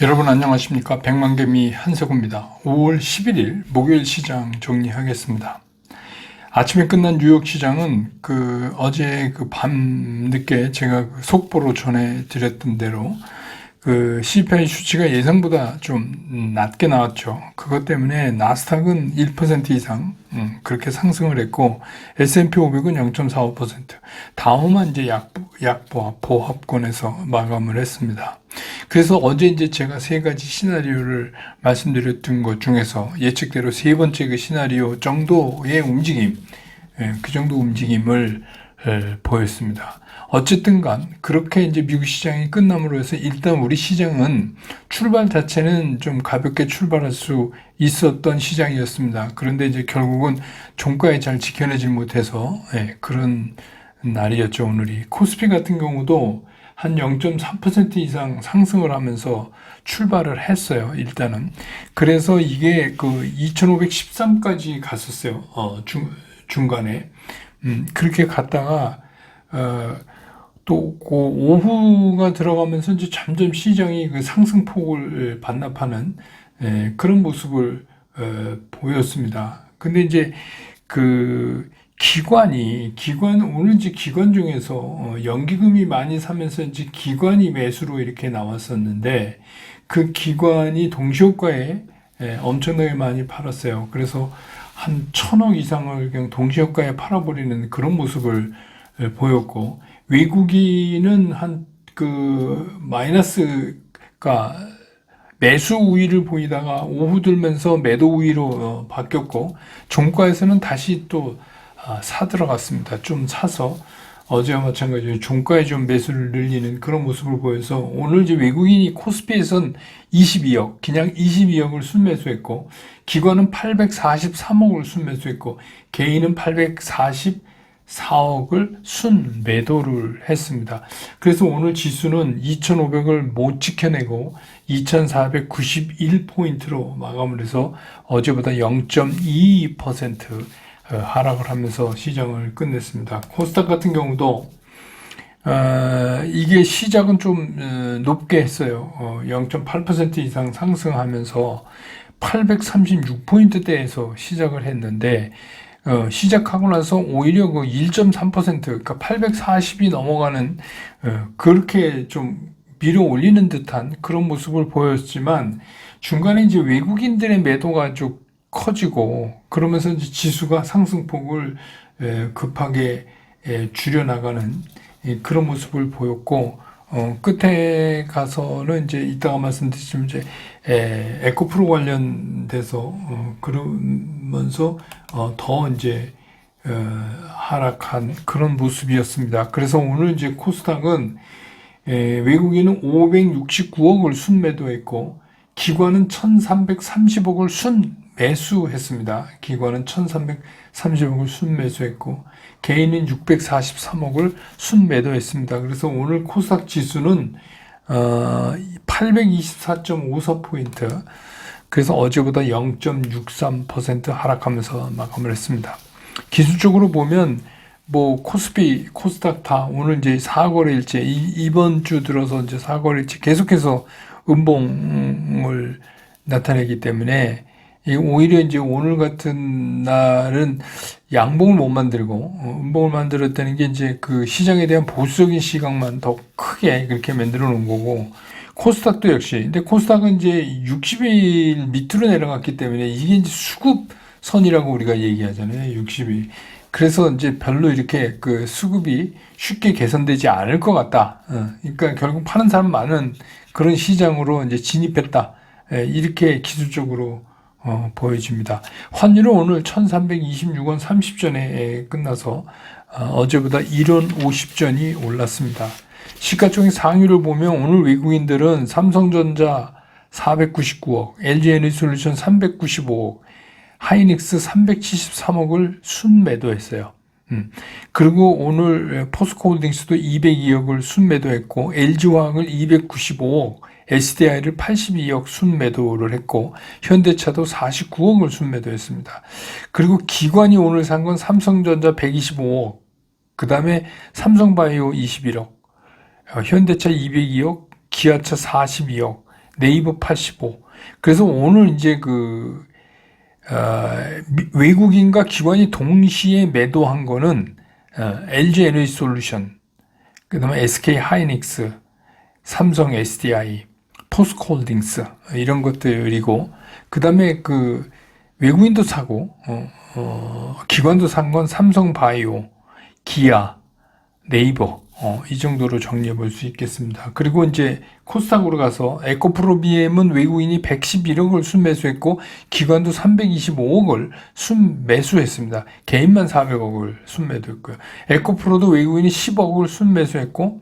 여러분 안녕하십니까? 백만개미 한석우입니다. 5월 11일 목요일 시장 정리하겠습니다. 아침에 끝난 뉴욕 시장은 어제 밤 늦게 제가 속보로 전해드렸던 대로 CPI 수치가 예상보다 좀 낮게 나왔죠. 그것 때문에 나스닥은 1% 이상 그렇게 상승을 했고 S&P 500은 0.45%, 다우만 이제 보합권에서 마감을 했습니다. 그래서 어제 이제 제가 세 가지 시나리오를 말씀드렸던 것 중에서 예측대로 세 번째 그 시나리오 정도의 움직임, 그 정도 움직임을 보였습니다. 어쨌든 간 그렇게 이제 미국 시장이 끝남으로 해서 일단 우리 시장은 출발 자체는 좀 가볍게 출발할 수 있었던 시장이었습니다. 그런데 이제 결국은 종가에 잘 지켜내질 못해서 그런 날이었죠, 오늘이. 코스피 같은 경우도 한 0.3% 이상 상승을 하면서 출발을 했어요, 일단은. 그래서 이게 2513까지 갔었어요, 중간에. 그렇게 갔다가, 또 오후가 들어가면서 이제 점점 시장이 그 상승폭을 반납하는 그런 모습을 보였습니다. 근데 이제 오늘 이제 기관 중에서 연기금이 많이 사면서 이제 기관이 매수로 이렇게 나왔었는데 그 기관이 동시효과에 엄청나게 많이 팔았어요. 그래서 한 1,000억 이상을 그냥 동시효과에 팔아버리는 그런 모습을 보였고, 외국인은 마이너스가 매수 우위를 보이다가 오후 들면서 매도 우위로 바뀌었고, 종가에서는 다시 또 사 들어갔습니다. 좀 사서 어제와 마찬가지로 종가에 좀 매수를 늘리는 그런 모습을 보여서 오늘 이제 외국인이 코스피에선 22억, 그냥 22억을 순매수했고, 기관은 843억을 순매수했고, 개인은 844억을 순매도를 했습니다. 그래서 오늘 지수는 2,500을 못 지켜내고 2,491포인트로 마감을 해서 어제보다 0.22% 하락을 하면서 시장을 끝냈습니다. 코스닥 같은 경우도 이게 시작은 좀 높게 했어요. 0.8% 이상 상승하면서 836포인트대에서 시작을 했는데 시작하고 나서 오히려 1.3%, 그러니까 840이 넘어가는 그렇게 좀 밀어 올리는 듯한 그런 모습을 보였지만 중간에 이제 외국인들의 매도가 좀 커지고 그러면서 이제 지수가 상승폭을 급하게 줄여나가는 그런 모습을 보였고, 끝에 가서는 이제 이따가 말씀드리지만 이제 에코프로 관련돼서 그러면서 더 이제 하락한 그런 모습이었습니다. 그래서 오늘 이제 코스닥은 외국인은 569억을 순매도했고 기관은 1,330억을 순매수했습니다. 기관은 1,330억을 순매수했고 개인은 643억을 순매도했습니다. 그래서 오늘 코스닥 지수는 824.54포인트, 그래서 어제보다 0.63% 하락하면서 마감을 했습니다. 기술적으로 보면 코스피, 코스닥 다 오늘 이제 4거래일째, 이번 주 들어서 이제 4거래일째 계속해서 음봉을 나타내기 때문에 오히려 이제 오늘 같은 날은 양봉을 못 만들고 음봉을 만들었다는 게 이제 그 시장에 대한 보수적인 시각만 더 크게 그렇게 만들어 놓은 거고, 코스닥도 역시. 근데 코스닥은 이제 60일 밑으로 내려갔기 때문에 이게 이제 수급선이라고 우리가 얘기하잖아요. 60일. 그래서 이제 별로 이렇게 수급이 쉽게 개선되지 않을 것 같다. 그러니까 결국 파는 사람 많은 그런 시장으로 이제 진입했다. 이렇게 기술적으로 보여집니다. 환율은 오늘 1,326원 30전에 끝나서 어제보다 1원 50전이 올랐습니다. 시가총액 상위를 보면 오늘 외국인들은 삼성전자 499억, LG에너지솔루션 395억, 하이닉스 373억을 순매도했어요. 그리고 오늘 포스코홀딩스도 202억을 순매도했고 LG화학을 295억, SDI를 82억 순매도를 했고 현대차도 49억을 순매도했습니다. 그리고 기관이 오늘 산 건 삼성전자 125억, 그 다음에 삼성바이오 21억, 현대차 202억, 기아차 42억, 네이버 85. 그래서 오늘 이제 외국인과 기관이 동시에 매도한 거는 LG 에너지 솔루션, 그 다음에 SK 하이닉스, 삼성 SDI, 포스코홀딩스 이런 것들이고, 그 다음에 외국인도 사고 기관도 산 건 삼성바이오, 기아, 네이버 이 정도로 정리해 볼 수 있겠습니다. 그리고 이제 코스닥으로 가서 에코프로비엠은 외국인이 111억을 순매수했고 기관도 325억을 순매수했습니다. 개인만 400억을 순매도했고요. 에코프로도 외국인이 10억을 순매수했고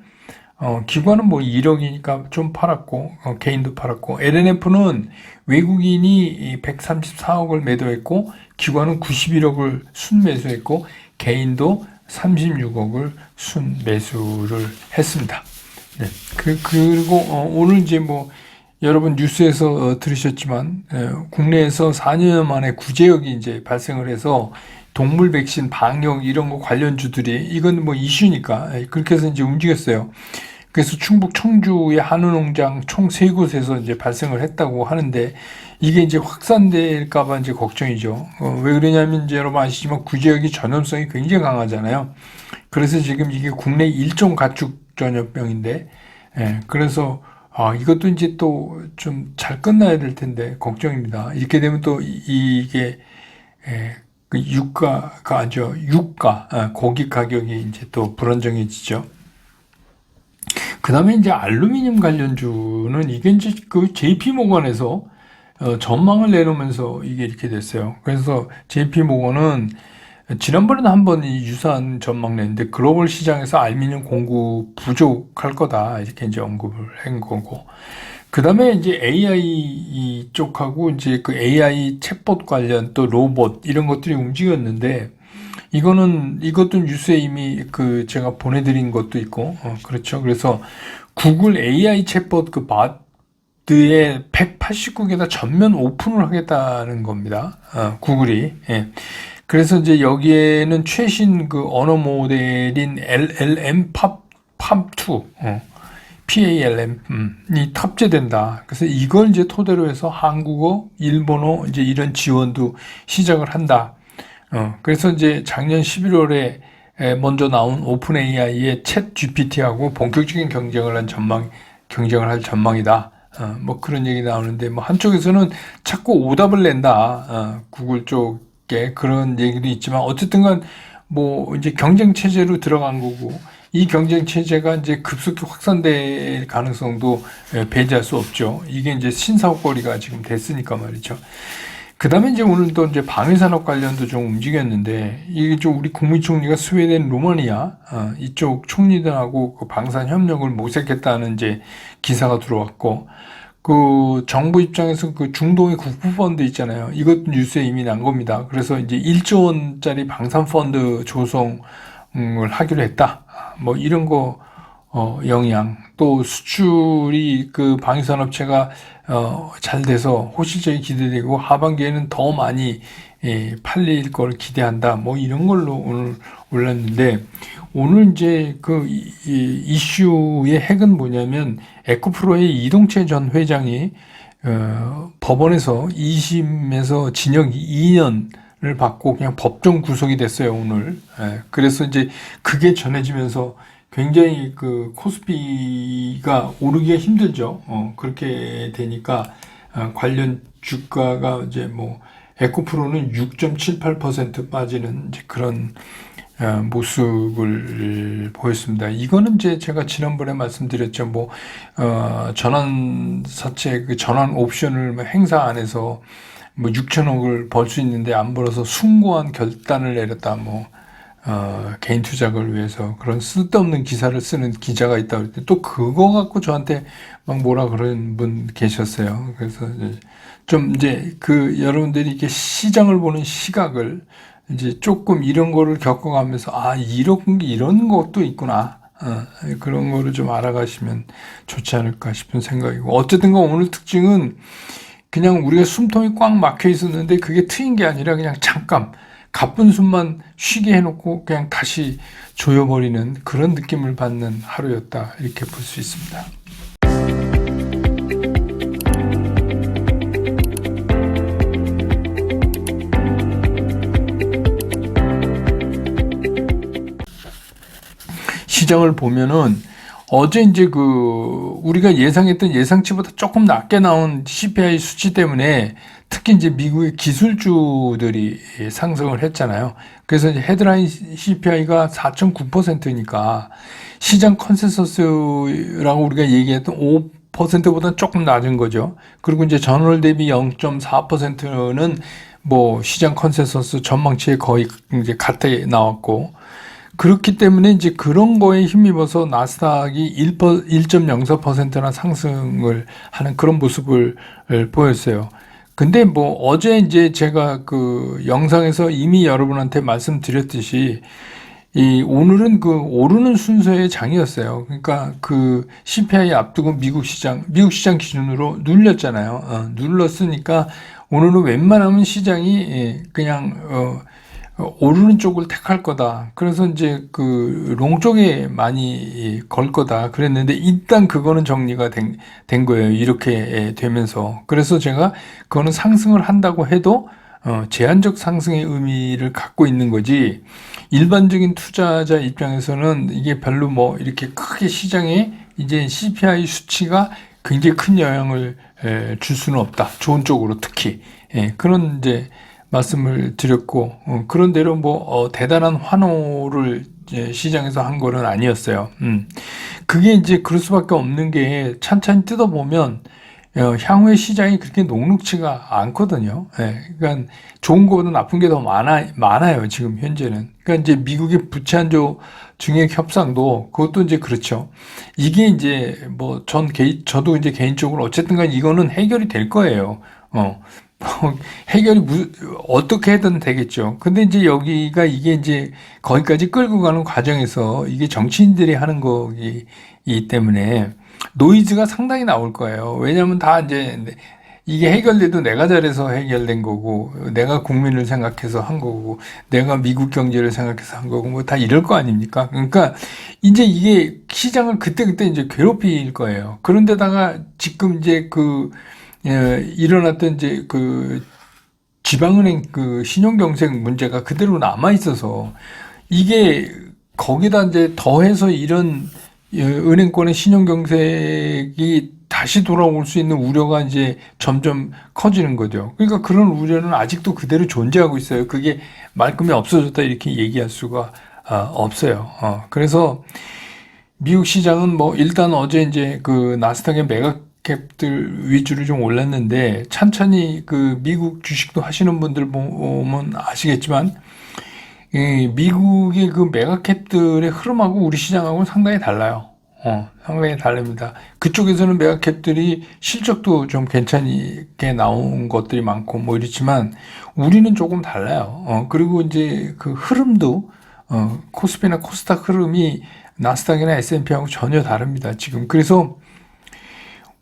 기관은 뭐 1억이니까 좀 팔았고 개인도 팔았고, LNF는 외국인이 134억을 매도했고 기관은 91억을 순매수했고 개인도 36억을 순매수를 했습니다. 네. 그리고 오늘 이제 뭐 여러분 뉴스에서 들으셨지만 국내에서 4년 만에 구제역이 이제 발생을 해서 동물 백신 방역 이런 거 관련주들이, 이건 뭐 이슈니까 그렇게 해서 이제 움직였어요. 그래서 충북 청주의 한우농장 총 3곳에서 이제 발생을 했다고 하는데, 이게 이제 확산될까봐 이제 걱정이죠. 왜 그러냐면 이제 여러분 아시지만 구제역이 전염성이 굉장히 강하잖아요. 그래서 지금 이게 국내 1종 가축 전염병인데, 그래서 이것도 이제 또 좀 잘 끝나야 될 텐데 걱정입니다. 이렇게 되면 또 이게 고기 가격이 이제 또 불안정해지죠. 그 다음에 이제 알루미늄 관련주는 이게 이제 JP모건에서 전망을 내놓으면서 이게 이렇게 됐어요. 그래서 JP모건은 지난번에도 한번 이 유사한 전망 냈는데 글로벌 시장에서 알루미늄 공급 부족할 거다 이렇게 이제 언급을 한 거고, 그 다음에 이제 AI 쪽하고 이제 AI 챗봇 관련 또 로봇 이런 것들이 움직였는데, 이것도 뉴스에 이미 제가 보내드린 것도 있고, 그렇죠. 그래서 구글 AI 챗봇 바드의 189개다 전면 오픈을 하겠다는 겁니다. 구글이. 예. 그래서 이제 여기에는 최신 언어 모델인 LLM 팝2, PALM이 탑재된다. 그래서 이걸 이제 토대로 해서 한국어, 일본어 이제 이런 지원도 시작을 한다. 그래서 이제 작년 11월에 먼저 나온 오픈 AI의 챗 GPT하고 본격적인 경쟁을 할 전망이다. 뭐 그런 얘기 나오는데, 뭐 한쪽에서는 자꾸 오답을 낸다. 구글 쪽에 그런 얘기도 있지만, 어쨌든 간 뭐 이제 경쟁 체제로 들어간 거고, 이 경쟁 체제가 이제 급속히 확산될 가능성도 배제할 수 없죠. 이게 이제 신사업거리가 지금 됐으니까 말이죠. 그 다음에 이제 오늘도 이제 방위산업 관련도 좀 움직였는데, 이게 좀 우리 국무총리가 스웨덴, 루마니아, 이쪽 총리들하고 방산 협력을 모색했다는 이제 기사가 들어왔고, 정부 입장에서 중동의 국부펀드 있잖아요. 이것도 뉴스에 이미 난 겁니다. 그래서 이제 1조 원짜리 방산펀드 조성을 하기로 했다. 뭐 이런 거, 영향. 또 수출이 방위산업체가 잘 돼서 호실적이 기대되고 하반기에는 더 많이 팔릴 걸 기대한다. 뭐 이런 걸로 오늘 올랐는데, 오늘 이제 이슈의 핵은 뭐냐면 에코프로의 이동채 전 회장이 법원에서 2심에서 징역 2년을 받고 그냥 법정 구속이 됐어요, 오늘. 그래서 이제 그게 전해지면서 굉장히 코스피가 오르기가 힘들죠. 그렇게 되니까 관련 주가가 이제 에코프로는 6.78% 빠지는 이제 그런 모습을 보였습니다. 이거는 이제 제가 지난번에 말씀드렸죠. 전환사채 전환 옵션을 행사 안 해서 6천억을 벌 수 있는데 안 벌어서 숭고한 결단을 내렸다. 개인 투자를 위해서 그런 쓸데없는 기사를 쓰는 기자가 있다 그럴 때 또 그거 갖고 저한테 뭐라 그런 분 계셨어요. 그래서 좀 이제 여러분들이 이렇게 시장을 보는 시각을 이제 조금 이런 거를 겪어가면서 이런 것도 있구나. 그런 거를 좀 알아가시면 좋지 않을까 싶은 생각이고, 어쨌든 오늘 특징은 그냥 우리가 숨통이 꽉 막혀 있었는데 그게 트인 게 아니라 그냥 잠깐 가쁜 숨만 쉬게 해놓고 그냥 다시 조여버리는 그런 느낌을 받는 하루였다, 이렇게 볼 수 있습니다. 시장을 보면은 어제 이제 우리가 예상했던 예상치보다 조금 낮게 나온 CPI 수치 때문에 특히 이제 미국의 기술주들이 상승을 했잖아요. 그래서 이제 헤드라인 CPI가 4.9%니까 시장 컨센서스라고 우리가 얘기했던 5%보다 조금 낮은 거죠. 그리고 이제 전월 대비 0.4%는 뭐 시장 컨센서스 전망치에 거의 이제 같아 나왔고, 그렇기 때문에 이제 그런 거에 힘입어서 나스닥이 1.04%나 상승을 하는 그런 모습을 보였어요. 근데 뭐 어제 이제 제가 영상에서 이미 여러분한테 말씀드렸듯이 오늘은 오르는 순서의 장이었어요. 그러니까 CPI 앞두고 미국 시장 기준으로 눌렸잖아요. 눌렀으니까 오늘은 웬만하면 시장이 그냥 오르는 쪽을 택할 거다. 그래서 이제 롱 쪽에 많이 걸 거다. 그랬는데 일단 그거는 정리가 된 거예요. 이렇게 되면서. 그래서 제가 그거는 상승을 한다고 해도 제한적 상승의 의미를 갖고 있는 거지, 일반적인 투자자 입장에서는 이게 별로 뭐 이렇게 크게 시장에 이제 CPI 수치가 굉장히 큰 영향을 줄 수는 없다. 좋은 쪽으로 특히. 그런 이제 말씀을 드렸고, 그런대로 뭐 대단한 환호를 시장에서 한 거는 아니었어요. 그게 이제 그럴 수밖에 없는 게 찬찬히 뜯어보면 향후의 시장이 그렇게 녹록치가 않거든요. 그러니까 좋은 거보다 나쁜 게 더 많아요. 지금 현재는. 그러니까 이제 미국의 부채 한조 증액 협상도 그것도 이제 그렇죠. 이게 이제 뭐 저도 이제 개인적으로 어쨌든 간 이거는 해결이 될 거예요. 해결이 어떻게든 되겠죠. 근데 이제 여기가 이게 이제 거기까지 끌고 가는 과정에서 이게 정치인들이 하는 거기 때문에 노이즈가 상당히 나올 거예요. 왜냐하면 다 이제 이게 해결돼도 내가 잘해서 해결된 거고, 내가 국민을 생각해서 한 거고, 내가 미국 경제를 생각해서 한 거고, 뭐 다 이럴 거 아닙니까? 그러니까 이제 이게 시장을 그때그때 이제 괴롭힐 거예요. 그런데다가 지금 이제 일어났던 이제 지방은행 신용경색 문제가 그대로 남아 있어서 이게 거기다 이제 더해서 이런 은행권의 신용경색이 다시 돌아올 수 있는 우려가 이제 점점 커지는 거죠. 그러니까 그런 우려는 아직도 그대로 존재하고 있어요. 그게 말끔히 없어졌다 이렇게 얘기할 수가 없어요. 그래서 미국 시장은 뭐 일단 어제 이제 나스닥의 메가캡들 위주로 좀 올랐는데, 찬찬히 미국 주식도 하시는 분들 보면 아시겠지만 미국의 메가캡들의 흐름하고 우리 시장하고는 상당히 달라요. 상당히 다릅니다. 그쪽에서는 메가캡들이 실적도 좀 괜찮게 나온 것들이 많고 뭐 이렇지만 우리는 조금 달라요. 그리고 이제 흐름도 코스피나 코스닥 흐름이 나스닥이나 S&P하고 전혀 다릅니다. 지금. 그래서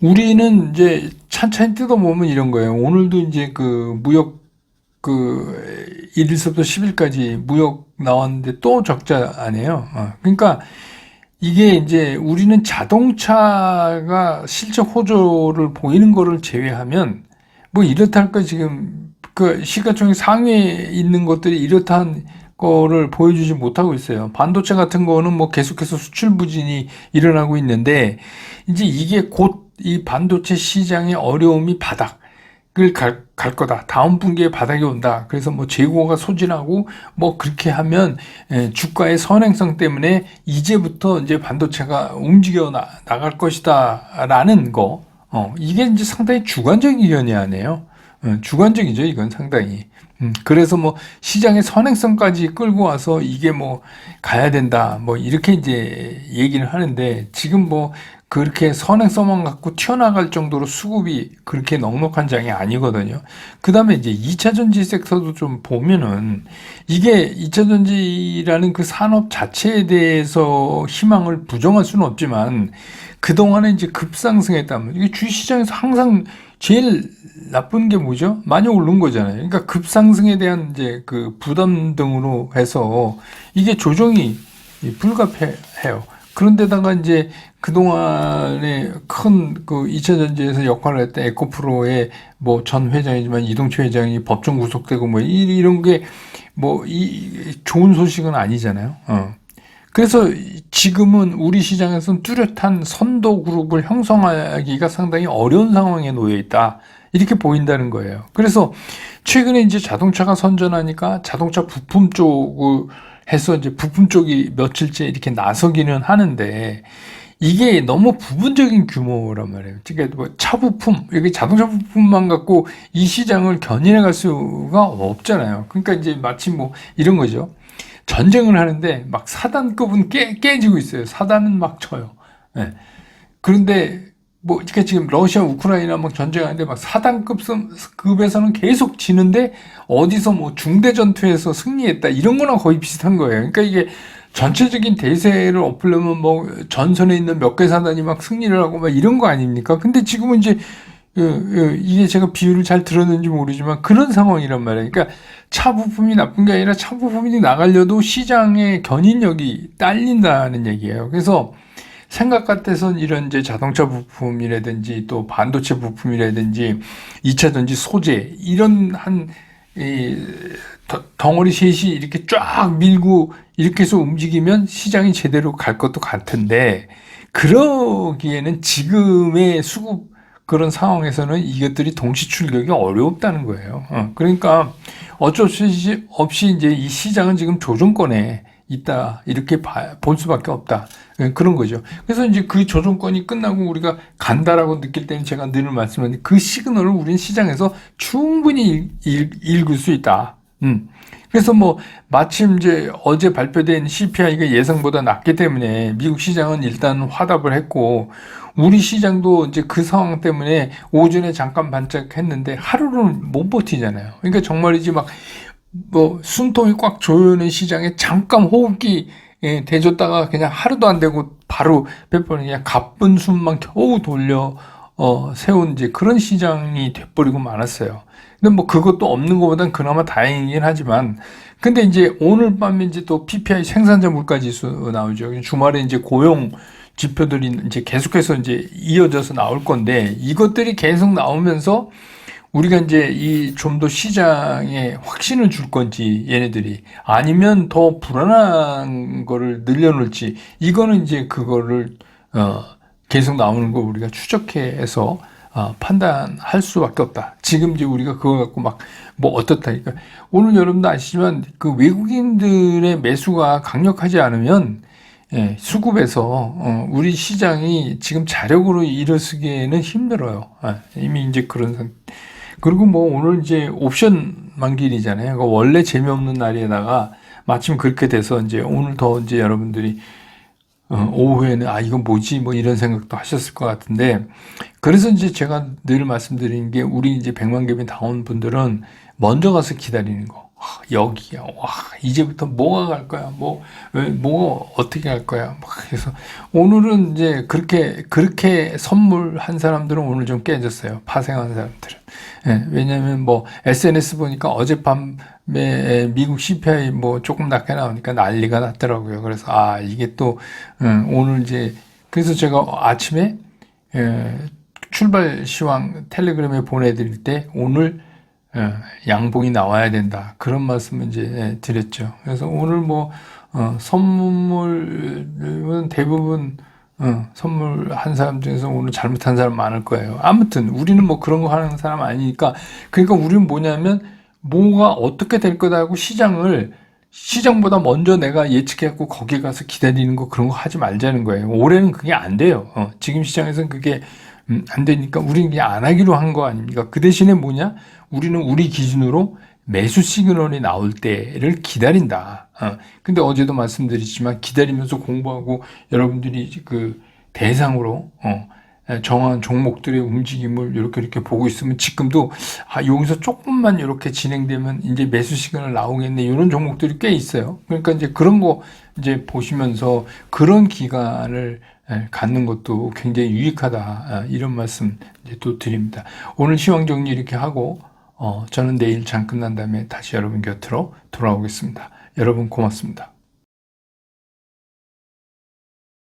우리는 이제 찬찬히 뜯어보면 이런 거예요. 오늘도 이제 무역 1일서부터 10일까지 무역 나왔는데 또 적자 아니에요. 그러니까 이게 이제 우리는 자동차가 실적 호조를 보이는 거를 제외하면 뭐 이렇다 할까, 지금 시가총액 상위에 있는 것들이 이렇다는 거를 보여주지 못하고 있어요. 반도체 같은 거는 뭐 계속해서 수출 부진이 일어나고 있는데, 이제 이게 곧 이 반도체 시장의 어려움이 바닥을 갈 거다. 다음 분기에 바닥이 온다. 그래서 뭐 재고가 소진하고 뭐 그렇게 하면 주가의 선행성 때문에 이제부터 이제 반도체가 움직여 나갈 것이다 라는 거. 이게 이제 상당히 주관적인 견해아니에요. 주관적이죠, 이건 상당히. 그래서 뭐 시장의 선행성까지 끌고 와서 이게 뭐 가야 된다, 뭐 이렇게 이제 얘기를 하는데, 지금 뭐 그렇게 선행성만 갖고 튀어나갈 정도로 수급이 그렇게 넉넉한 장이 아니거든요. 그 다음에 이제 2차전지 섹터도 좀 보면은, 이게 2차전지라는 그 산업 자체에 대해서 희망을 부정할 수는 없지만, 그동안에 이제 급상승했다면, 이게 주식시장에서 항상 제일 나쁜 게 뭐죠? 많이 오른 거잖아요. 그러니까 급상승에 대한 이제 부담 등으로 해서 이게 조정이 불가피해요. 그런데다가 이제 그동안에 큰 2차전지에서 역할을 했던 에코프로의 뭐 전 회장이지만 이동철 회장이 법정 구속되고 뭐 이런 게 뭐 좋은 소식은 아니잖아요. 그래서 지금은 우리 시장에서는 뚜렷한 선도 그룹을 형성하기가 상당히 어려운 상황에 놓여 있다. 이렇게 보인다는 거예요. 그래서 최근에 이제 자동차가 선전하니까 자동차 부품 쪽을 해서 이제 부품 쪽이 며칠째 이렇게 나서기는 하는데 이게 너무 부분적인 규모란 말이에요. 그러니까 뭐 차 부품, 여기 자동차 부품만 갖고 이 시장을 견인해 갈 수가 없잖아요. 그러니까 이제 마치 뭐 이런 거죠. 전쟁을 하는데 막 사단급은 깨지고 있어요. 사단은 막 져요. 예. 그런데 뭐 그러니까 지금 러시아 우크라이나 막 전쟁하는데 막 사단급에서는 계속 지는데 어디서 뭐 중대 전투에서 승리했다 이런 거랑 거의 비슷한 거예요. 그러니까 이게 전체적인 대세를 엎으려면 뭐 전선에 있는 몇 개 사단이 막 승리를 하고 막 이런 거 아닙니까? 근데 지금은 이제 이게 제가 비유를 잘 들었는지 모르지만 그런 상황이란 말이에요. 그러니까 차 부품이 나쁜 게 아니라 차 부품이 나가려도 시장의 견인력이 딸린다는 얘기예요. 그래서 생각 같아선 이런 이제 자동차 부품이라든지 또 반도체 부품이라든지 2차 전지 소재 이런 이 덩어리 셋이 이렇게 쫙 밀고 이렇게 해서 움직이면 시장이 제대로 갈 것도 같은데 그러기에는 지금의 수급 그런 상황에서는 이것들이 동시 출격이 어렵다는 거예요. 그러니까 어쩔 수 없이 이제 이 시장은 지금 조정권에 있다 이렇게 볼 수밖에 없다 그런 거죠. 그래서 이제 그 조정권이 끝나고 우리가 간다라고 느낄 때는 제가 늘 말씀하는 그 시그널을 우리는 시장에서 충분히 읽을 수 있다. 그래서 뭐 마침 이제 어제 발표된 CPI가 예상보다 낮기 때문에 미국 시장은 일단 화답을 했고 우리 시장도 이제 그 상황 때문에 오전에 잠깐 반짝했는데 하루를 못 버티잖아요. 그러니까 정말이지 막 뭐 숨통이 꽉 조여있는 시장에 잠깐 호흡기 대줬다가 그냥 하루도 안 되고 바로 몇 번 그냥 가쁜 숨만 겨우 돌려 세운 이제 그런 시장이 돼버리고 말았어요. 근데 뭐 그것도 없는 것보단 그나마 다행이긴 하지만 근데 이제 오늘 밤에 이제 또 PPI 생산자 물가 지수 나오죠. 주말에 이제 고용 지표들이 이제 계속해서 이제 이어져서 나올 건데 이것들이 계속 나오면서 우리가 이제 이 좀 더 시장에 확신을 줄 건지 얘네들이 아니면 더 불안한 거를 늘려놓을지 이거는 이제 그거를 계속 나오는 거 우리가 추적해서 판단할 수밖에 없다. 지금 이제 우리가 그거 갖고 막 뭐 어떻다니까 오늘 여러분도 아시지만 그 외국인들의 매수가 강력하지 않으면 수급에서 우리 시장이 지금 자력으로 일어서기에는 힘들어요. 이미 이제 그런 상태. 그리고 뭐 오늘 이제 옵션 만기일이잖아요. 그러니까 원래 재미없는 날에다가 마침 그렇게 돼서 이제 오늘 더 이제 여러분들이 오후에는 이건 뭐지 뭐 이런 생각도 하셨을 것 같은데 그래서 이제 제가 늘 말씀드리는 게 우리 이제 100만 갭이 나온 분들은 먼저 가서 기다리는 거. 여기야. 와, 이제부터 뭐가 갈 거야? 뭐가 어떻게 갈 거야? 막 그래서 오늘은 이제 그렇게 선물한 사람들은 오늘 좀 깨졌어요. 파생한 사람들은. 왜냐면 뭐 SNS 보니까 어젯밤에 미국 CPI 뭐 조금 낮게 나오니까 난리가 났더라고요. 그래서 이게 또 오늘 이제 그래서 제가 아침에 출발 시황 텔레그램에 보내드릴 때 오늘 양봉이 나와야 된다. 그런 말씀을 이제 드렸죠. 그래서 오늘 뭐, 선물은 대부분, 선물한 사람 중에서 오늘 잘못한 사람 많을 거예요. 아무튼, 우리는 뭐 그런 거 하는 사람 아니니까, 그러니까 우리는 뭐냐면, 뭐가 어떻게 될 거다 하고 시장보다 먼저 내가 예측해갖고 거기 가서 기다리는 거 그런 거 하지 말자는 거예요. 올해는 그게 안 돼요. 지금 시장에서는 그게 안 되니까 우리는 그냥 안 하기로 한 거 아닙니까? 그 대신에 뭐냐? 우리는 우리 기준으로 매수 시그널이 나올 때를 기다린다. 근데 어제도 말씀드렸지만 기다리면서 공부하고 여러분들이 그 대상으로 정한 종목들의 움직임을 이렇게 보고 있으면 지금도 여기서 조금만 이렇게 진행되면 이제 매수 시그널 나오겠네 이런 종목들이 꽤 있어요. 그러니까 이제 그런 거 이제 보시면서 그런 기간을 갖는 것도 굉장히 유익하다 이런 말씀 이제 또 드립니다. 오늘 시황 정리 이렇게 하고 저는 내일 장 끝난 다음에 다시 여러분 곁으로 돌아오겠습니다. 여러분 고맙습니다.